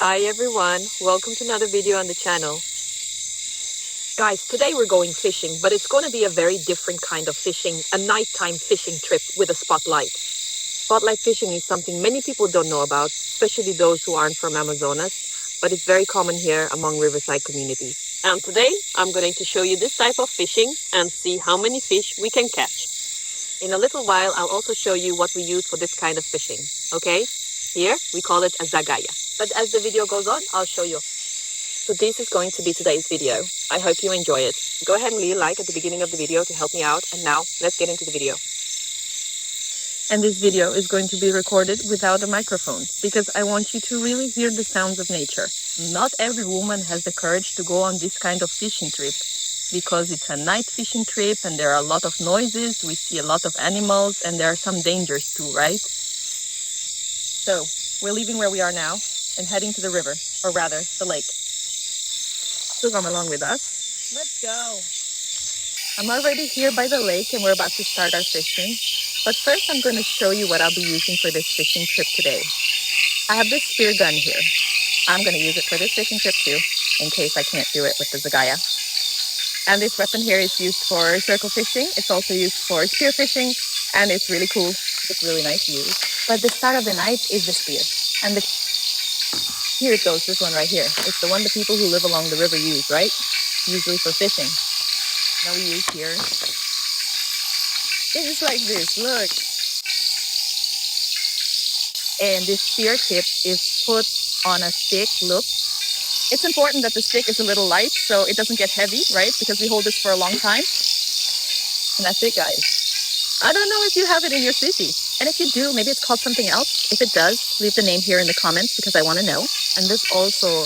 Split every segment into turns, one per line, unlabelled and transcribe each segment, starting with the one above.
Hi everyone, welcome to another video on the channel. Guys, today we're going fishing, but it's going to be a very different kind of fishing, a nighttime fishing trip with a spotlight. Spotlight fishing is something many people don't know about, especially those who aren't from Amazonas, but it's very common here among riverside community. And today I'm going to show you this type of fishing and see how many fish we can catch. In a little while, I'll also show you what we use for this kind of fishing, okay? Here, we call it a zagaia. But as the video goes on, I'll show you. So this is going to be today's video. I hope you enjoy it. Go ahead and leave a like at the beginning of the video to help me out. And now, let's get into the video. And this video is going to be recorded without a microphone because I want you to really hear the sounds of nature. Not every woman has the courage to go on this kind of fishing trip because it's a night fishing trip and there are a lot of noises, we see a lot of animals, and there are some dangers too, right? So, we're leaving where we are now and heading to the river, or rather, the lake. So come along with us. Let's go. I'm already here by the lake and we're about to start our fishing. But first I'm going to show you what I'll be using for this fishing trip today. I have this spear gun here. I'm going to use it for this fishing trip too, in case I can't do it with the zagaia. And this weapon here is used for circle fishing. It's also used for spear fishing, and it's really cool. It's really nice to use. But the star of the night is the spear. And here it goes, this one right here. It's the one the people who live along the river use, right? Usually for fishing. Now we use here. It is like this, look. And this spear tip is put on a stick, look. It's important that the stick is a little light so it doesn't get heavy, right? Because we hold this for a long time. And that's it, guys. I don't know if you have it in your city. And if you do, maybe it's called something else. If it does, leave the name here in the comments because I want to know. And this also,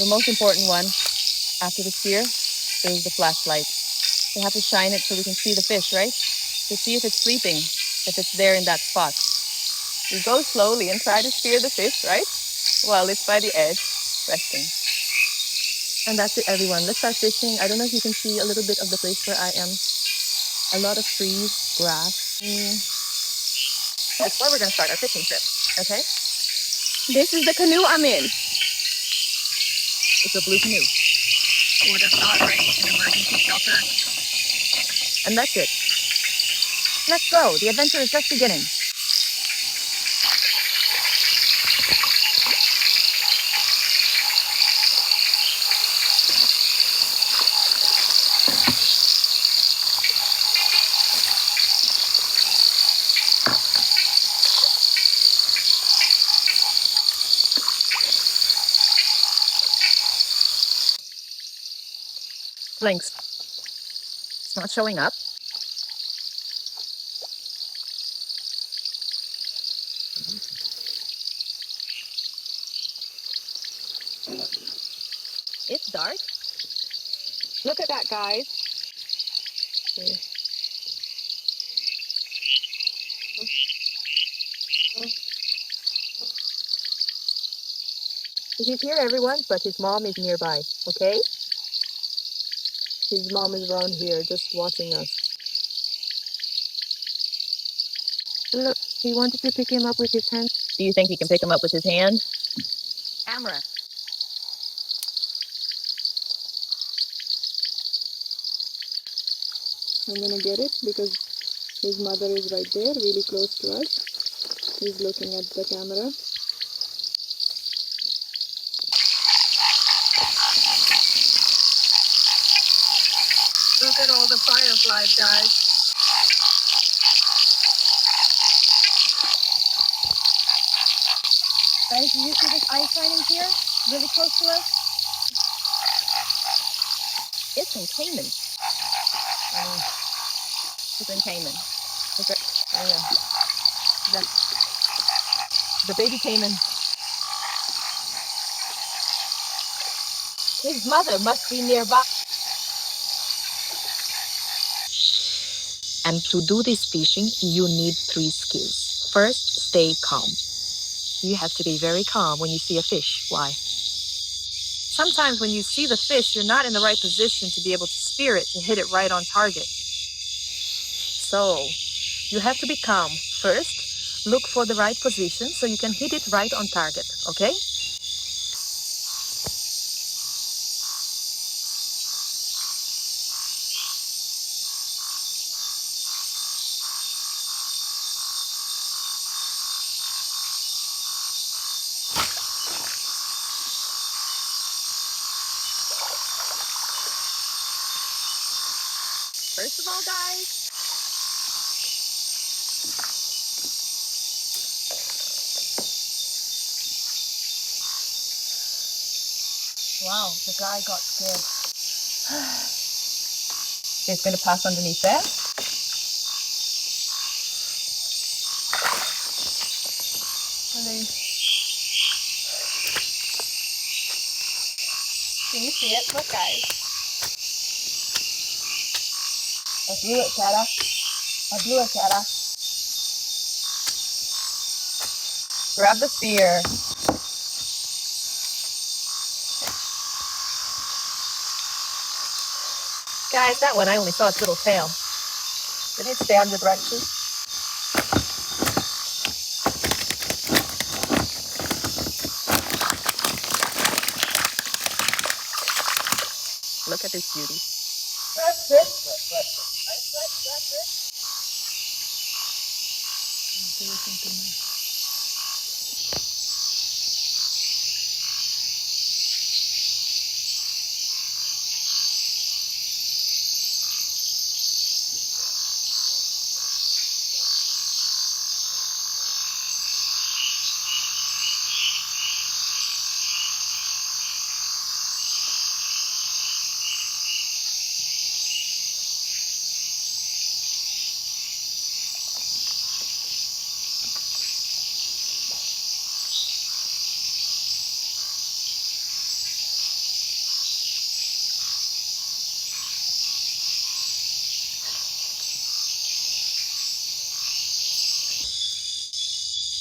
the most important one after the spear is the flashlight. We have to shine it so we can see the fish, right? To see if it's sleeping, if it's there in that spot. We go slowly and try to spear the fish, right? While it's by the edge, resting. And that's it, everyone. Let's start fishing. I don't know if you can see a little bit of the place where I am. A lot of trees, grass. That's where we're going to start our fishing trip, okay? This is the canoe I'm in. It's a blue canoe. Would have not raised an emergency shelter. And that's it. Let's go. The adventure is just beginning. Thanks. It's not showing up. It's dark. Look at that, guys. He's here, everyone, but his mom is nearby, okay? His mom is around here just watching us. Look, he wanted to pick him up with his hand. Do you think he can pick him up with his hand? Camera. I'm gonna get it because his mother is right there, really close to us. He's looking at the camera. Look at all the fireflies, guys. Guys, do you see this eye shining here? Really close to us? It's in Cayman. It's in Cayman. Look at the baby cayman. His mother must be nearby. And to do this fishing, you need 3 skills. First, stay calm. You have to be very calm when you see a fish. Why? Sometimes when you see the fish, you're not in the right position to be able to spear it, to hit it right on target. So, you have to be calm. First, look for the right position so you can hit it right on target, okay? First of all, guys, wow, the guy got scared. He's going to pass underneath there. And then, can you see it? Look, guys. I blew it, Tara. I blew it, Tara. Grab the spear. Guys, that one I only saw its little tail. Did it stay on the direction? Look at this beauty. That's it. That's it. Do something now.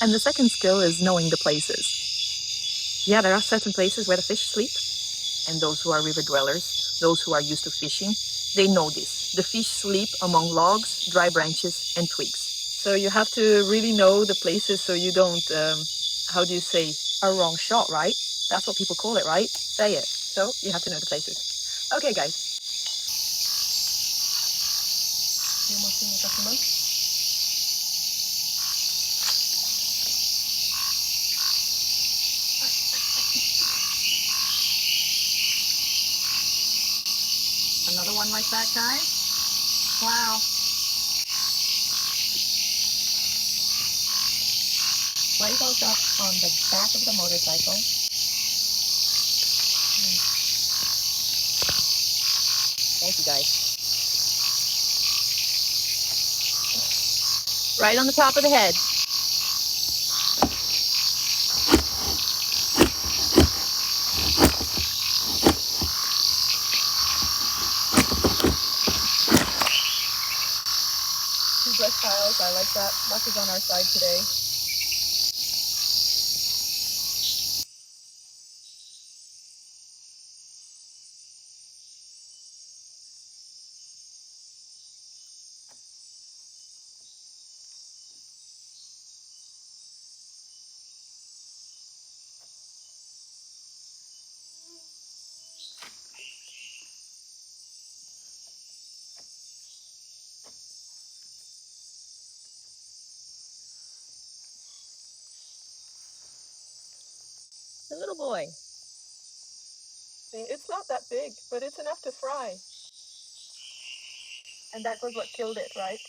And the second skill is knowing the places. Yeah, there are certain places where the fish sleep, and those who are river dwellers, those who are used to fishing, they know this. The fish sleep among logs, dry branches, and twigs. So you have to really know the places so you don't, how do you say, a wrong shot, right? That's what people call it, right? Say it. So you have to know the places. Okay, guys. Another one like that, guys. Wow. Play goes up on the back of the motorcycle. Thank you, guys. Right on the top of the head. Two brush piles, I like that. Luck is on our side today. The little boy. It's not that big, but it's enough to fry. And that was what killed it, right?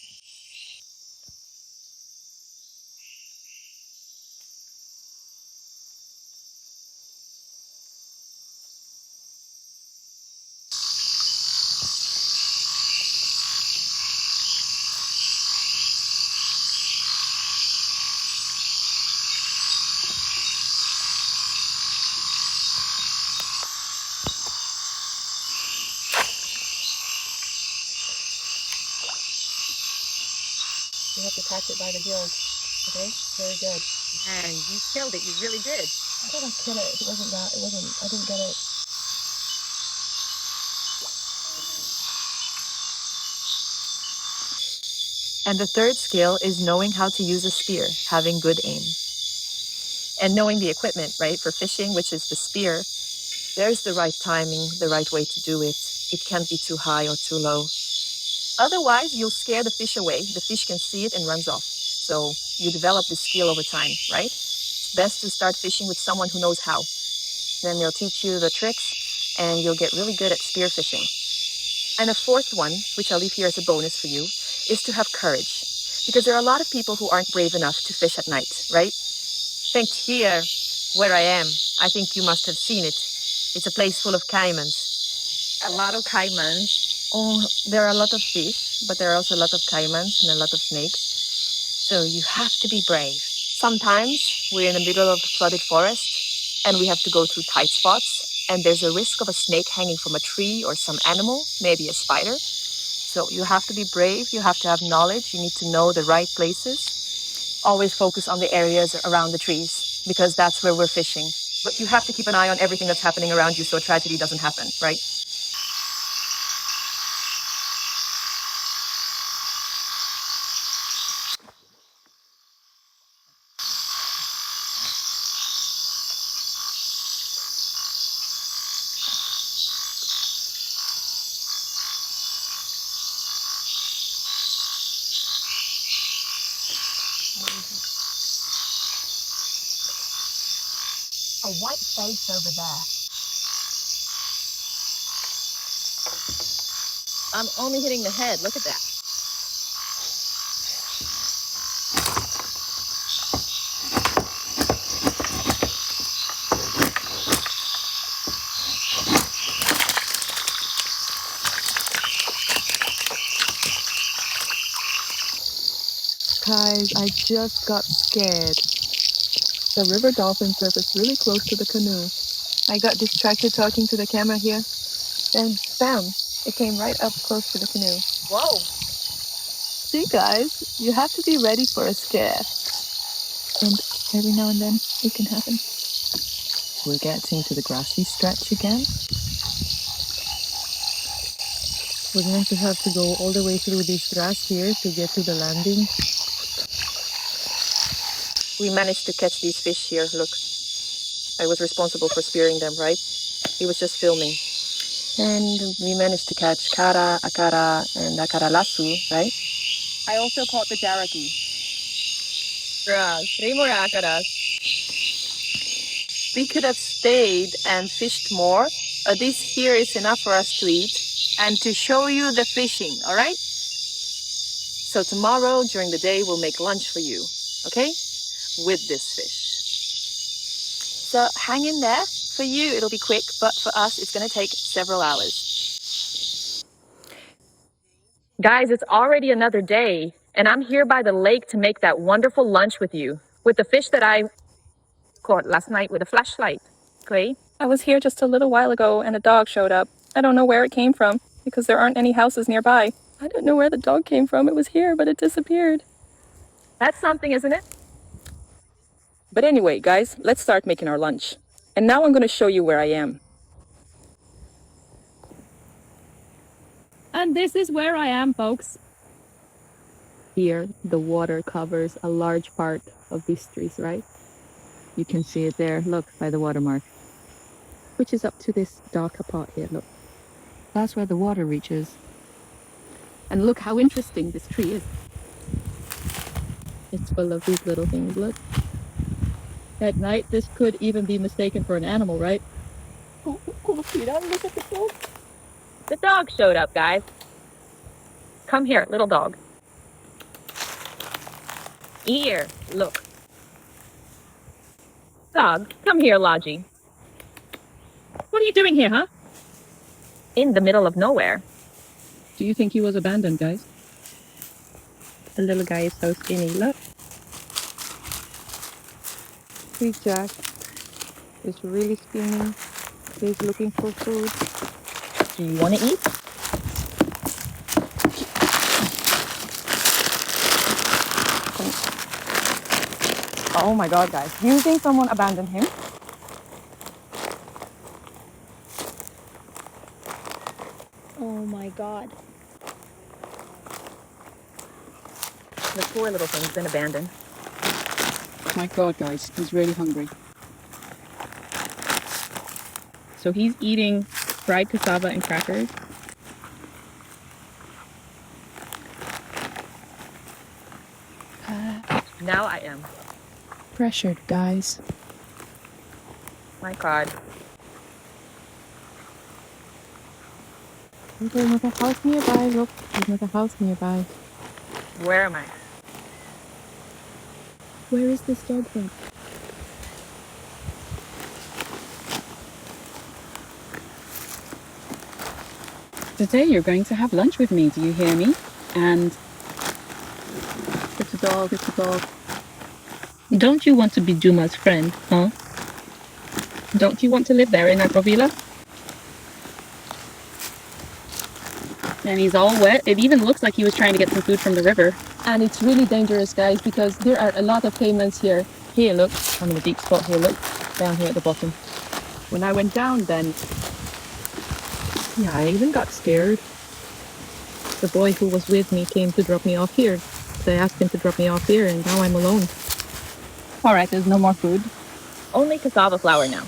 You have to catch it by the gills. Okay? Very good. Man, you killed it. You really did. I didn't kill it. It wasn't that. I didn't get it. And the third skill is knowing how to use a spear, having good aim. And knowing the equipment, right, for fishing, which is the spear. There's the right timing, the right way to do it. It can't be too high or too low. Otherwise, you'll scare the fish away. The fish can see it and runs off. So you develop this skill over time, right? It's best to start fishing with someone who knows how. Then they'll teach you the tricks and you'll get really good at spear fishing. And a fourth one, which I'll leave here as a bonus for you, is to have courage. Because there are a lot of people who aren't brave enough to fish at night, right? Think here, where I am. I think you must have seen it. It's a place full of caimans. A lot of caimans. Oh, there are a lot of fish, but there are also a lot of caimans and a lot of snakes. So you have to be brave. Sometimes we're in the middle of a flooded forest and we have to go through tight spots, and there's a risk of a snake hanging from a tree or some animal, maybe a spider. So you have to be brave, you have to have knowledge, you need to know the right places. Always focus on the areas around the trees because that's where we're fishing. But you have to keep an eye on everything that's happening around you so tragedy doesn't happen, right? A white face over there. I'm only hitting the head. Look at that. Guys, I just got scared. The river dolphin surfaced really close to the canoe. I got distracted talking to the camera here. Then, bam, it came right up close to the canoe. Whoa. See, guys, you have to be ready for a scare. And every now and then, it can happen. We're getting to the grassy stretch again. We're going to have to go all the way through this grass here to get to the landing. We managed to catch these fish here. Look, I was responsible for spearing them, right? He was just filming. And we managed to catch kara, akara, and akara lasu, right? I also caught the jaraki. Three more akaras. We could have stayed and fished more. This here is enough for us to eat and to show you the fishing, all right? So tomorrow during the day, we'll make lunch for you, okay? With this fish. So hang in there. For you, it'll be quick, but for us, it's going to take several hours. Guys, it's already another day, and I'm here by the lake to make that wonderful lunch with you, with the fish that I caught last night with a flashlight. Okay?
I was here just a little while ago and a dog showed up. I don't know where it came from because there aren't any houses nearby. I don't know where the dog came from. It was here, but it disappeared.
That's something, isn't it?
But anyway, guys, let's start making our lunch. And now I'm going to show you where I am.
And this is where I am, folks.
Here, the water covers a large part of these trees, right? You can see it there, look, by the watermark. Which is up to this darker part here, look. That's where the water reaches. And look how interesting this tree is. It's full of these little things, look. At night, this could even be mistaken for an animal, right? Oh, look at the dog.
The dog showed up, guys. Come here, little dog. Here, look. Dog, come here, Logie.
What are you doing here, huh?
In the middle of nowhere.
Do you think he was abandoned, guys? The little guy is so skinny, look. Sweet Jack is really skinny. He's looking for food.
Do you want to eat?
Oh my god, guys. Do you think someone abandoned him?
Oh my god.
The poor little thing's been abandoned.
My god, guys. He's really hungry. So he's eating fried cassava and crackers.
Now I am.
Pressured, guys.
My God.
There's another house nearby. Look, there's another house nearby.
Where am I?
Where is this dog from?
Today you're going to have lunch with me, do you hear me? And
It's a dog. It's a dog.
don't you want to be Duma's friend, huh? Don't you want to live there in Agrovila? And he's all wet. It even looks like he was trying to get some food from the river.
And it's really dangerous, guys, because there are a lot of caimans here. Here, look. I'm in a deep spot here. Look. Down here at the bottom. When I went down then, yeah, I even got scared. The boy who was with me came to drop me off here. So I asked him to drop me off here, and now I'm alone.
All right, there's no more food. Only cassava flour now.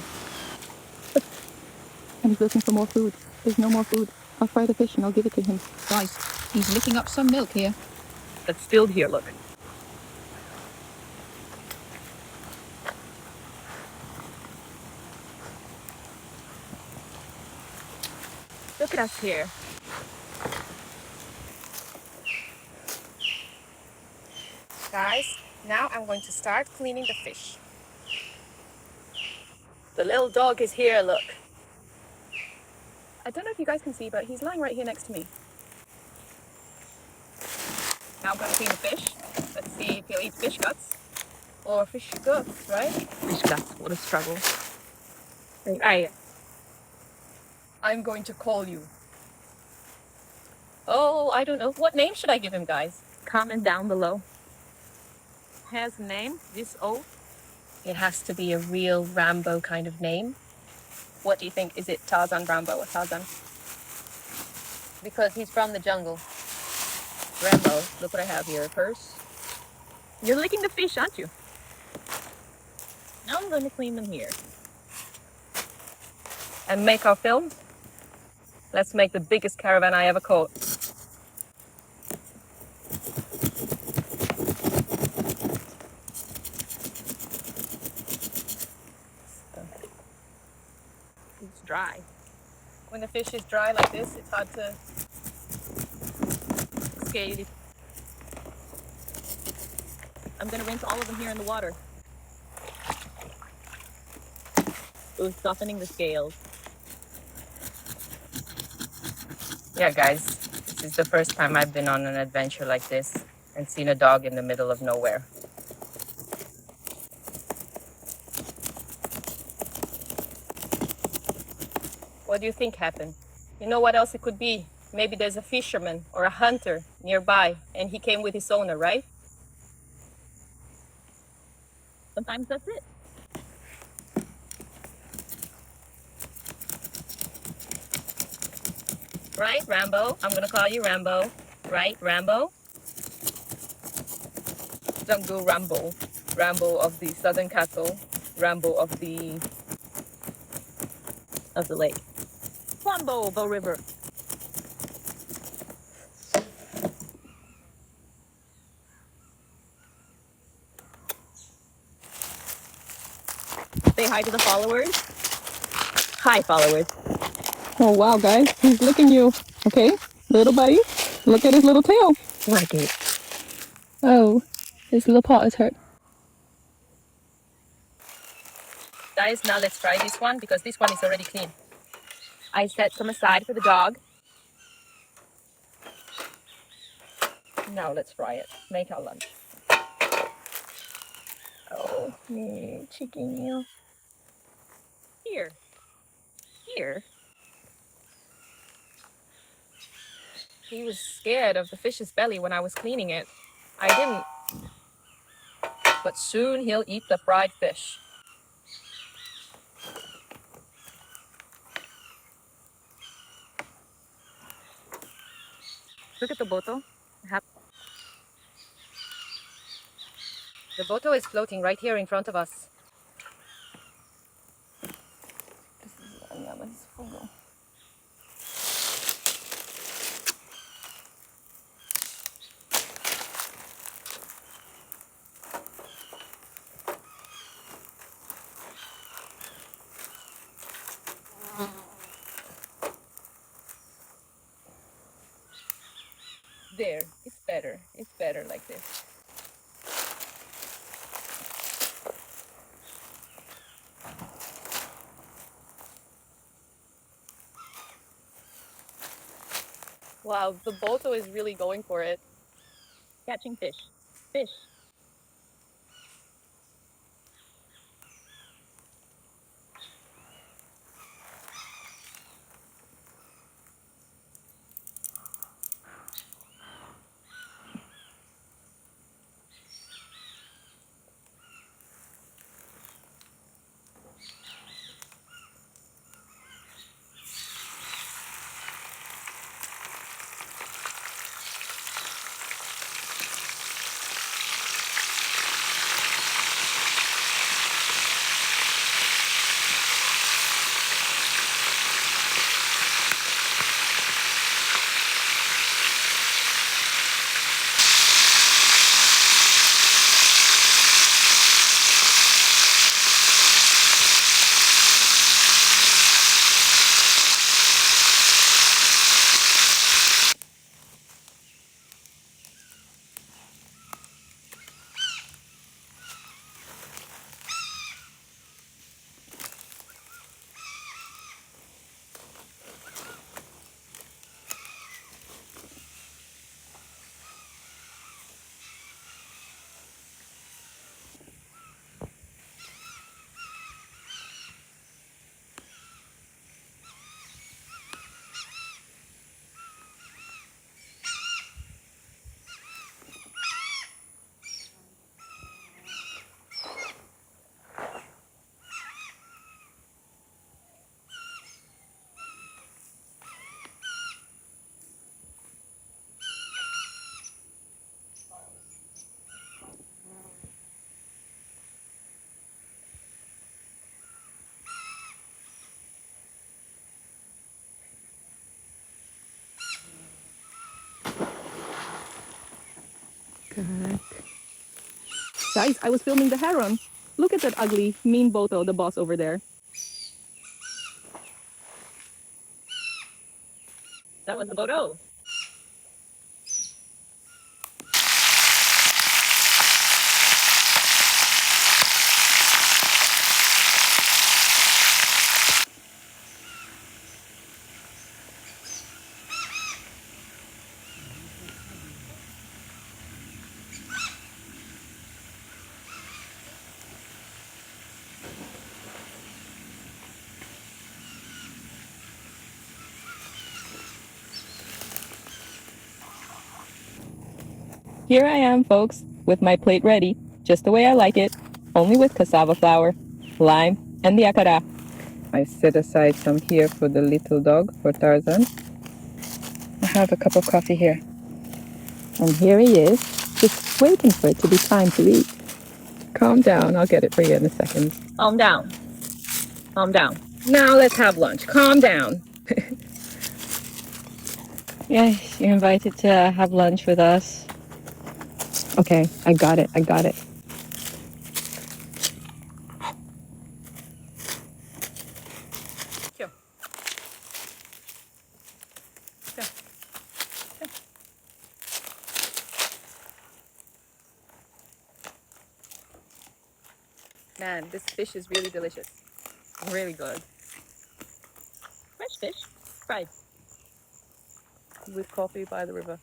And he's looking for more food. There's no more food. I'll fry the fish and I'll give it to him.
Guys, he's licking up some milk here.
That's spilled here, look. Look at us here.
Guys, now I'm going to start cleaning the fish.
The little dog is here, look.
I don't know if you guys can see, but he's lying right here next to me. Now I'm going to clean the fish. Let's see if he'll eat fish guts or fish guts, right?
Fish guts, what a struggle.
I'm going to call you. Oh, I don't know. What name should I give him, guys?
Comment down below. Has a name, this O.
It has to be a real Rambo kind of name. What do you think? Is it Tarzan Rambo or Tarzan? Because he's from the jungle. Rambo, look what I have here. Purse.
You're licking the fish, aren't you?
Now I'm going to clean them here. And make our film. Let's make the biggest caravan I ever caught.
It's dry.
When the fish is dry like this, it's hard to scale it.
I'm gonna rinse all of them here in the water. Ooh, softening the scales.
Yeah, guys, this is the first time I've been on an adventure like this and seen a dog in the middle of nowhere. What do you think happened? You know what else it could be? Maybe there's a fisherman or a hunter nearby and he came with his owner, right?
Sometimes that's it.
Right, Rambo? I'm gonna call you Rambo. Right, Rambo? Jungle Rambo. Rambo of the Southern Castle. Rambo of the lake.
Flambeau, the river.
Say hi to the followers. Hi, followers.
Oh, wow, guys. He's licking you. Okay, little buddy. Look at his little tail.
Like it.
Oh, his little paw is hurt.
Guys, now let's try this one because this one is already clean. I set some aside for the dog. Now let's fry it. Make our lunch. Oh, chicken meal.
Here. Here.
He was scared of the fish's belly when I was cleaning it. I didn't. But soon he'll eat the fried fish.
Look at the boto.
The boto is floating right here in front of us. There, it's better. It's better like this. Wow, the boto is really going for it. Catching fish. Fish.
Good. Guys, I was filming the heron. Look at that ugly, mean boto, the boss over there.
That was the boto.
Here I am, folks, with my plate ready, just the way I like it, only with cassava flour, lime, and the acara. I set aside some here for the little dog, for Tarzan. I have a cup of coffee here. And here he is, just waiting for it to be time to eat. Calm down, I'll get it for you in a second.
Calm down. Calm down.
Now let's have lunch. Calm down. Yes, you're invited to have lunch with us. Okay, I got it.
Here. Here. Man, this fish is really delicious. Really good. Fresh fish, fried. With coffee by the river.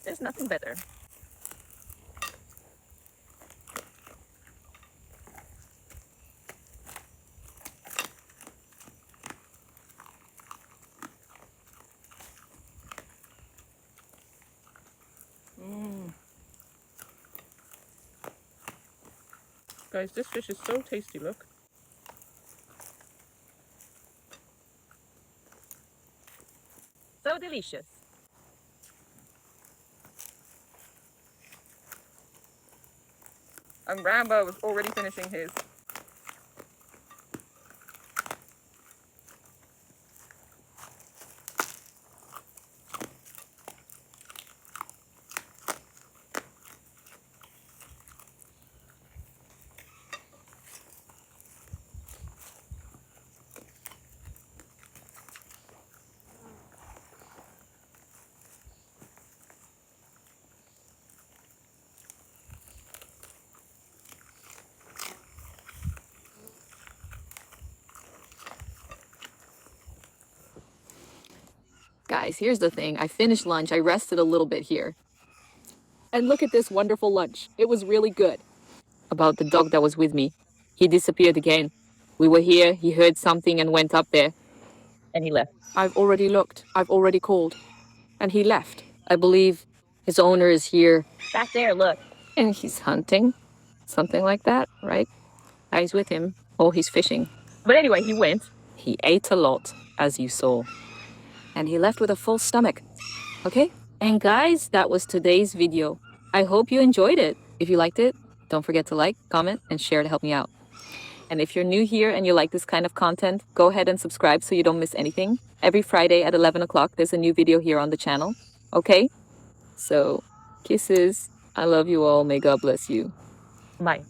There's nothing better. Guys, this fish is so tasty, look. So delicious. And Rambo is already finishing his. Guys, here's the thing. I finished lunch. I rested a little bit here. And look at this wonderful lunch. It was really good. About the dog that was with me. He disappeared again. We were here, he heard something and went up there. And he left. I've already looked. I've already called. And he left. I believe his owner is here. Back there, look. And he's hunting. Something like that, right? He's with him. Or he's fishing. But anyway, he went. He ate a lot, as you saw. And he left with a full stomach. Okay? And guys, that was today's video. I hope you enjoyed it. If you liked it, don't forget to like, comment, and share to help me out. And if you're new here and you like this kind of content, go ahead and subscribe so you don't miss anything. Every Friday at 11 o'clock, there's a new video here on the channel. Okay? So, kisses. I love you all. May God bless you. Bye.